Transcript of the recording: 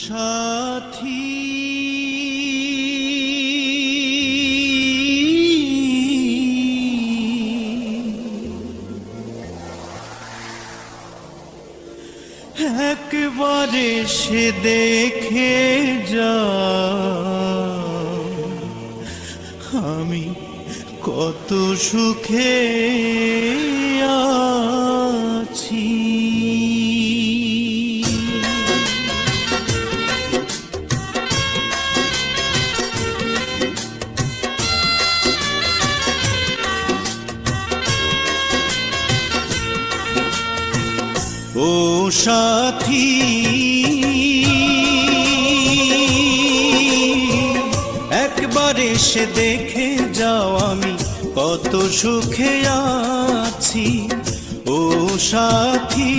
সাথী একবারে সে দেখে যা আমি কত সুখে আছি। ও সাথী একবারে সে দেখে যাও আমি কত সুখে আছি। ও সাথী